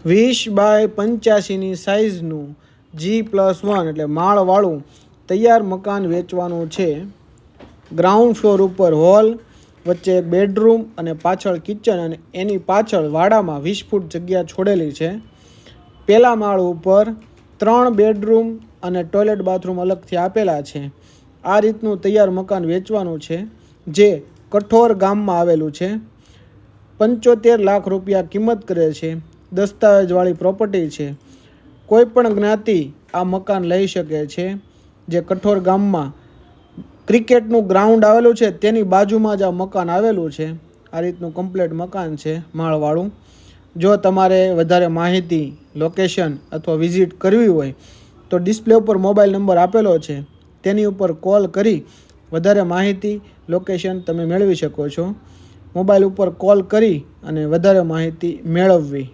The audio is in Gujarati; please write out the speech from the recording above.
20x85ની સાઇઝનું G+1 એટલે માળવાળું તૈયાર મકાન વેચવાનું છે. ગ્રાઉન્ડ ફ્લોર ઉપર હોલ, વચ્ચે એક બેડરૂમ અને પાછળ કિચન અને એની પાછળ વાડામાં 20 ફૂટ જગ્યા છોડેલી છે. પહેલા માળ ઉપર 3 બેડરૂમ અને ટોયલેટ બાથરૂમ અલગથી આપેલા છે. આ રીતનું તૈયાર મકાન વેચવાનું છે, જે કઠોર ગામમાં આવેલું છે. 75 લાખ રૂપિયા કિંમત કરે છે. દસ્તાવેજવાળી પ્રોપર્ટી છે. કોઈ પણ જ્ઞાતિ આ મકાન લઈ શકે છે. જે કઠોર ગામમાં ક્રિકેટનું ગ્રાઉન્ડ આવેલું છે તેની બાજુમાં જ આ મકાન આવેલું છે. આ રીતનું કમ્પ્લીટ મકાન છે માળવાળું. જો તમારે વધારે માહિતી, લોકેશન અથવા વિઝિટ કરવી હોય તો ડિસ્પ્લે ઉપર મોબાઈલ નંબર આપેલો છે, તેની ઉપર કોલ કરી વધારે માહિતી, લોકેશન તમે મેળવી શકો છો. મોબાઈલ ઉપર કોલ કરી અને વધારે માહિતી મેળવવી.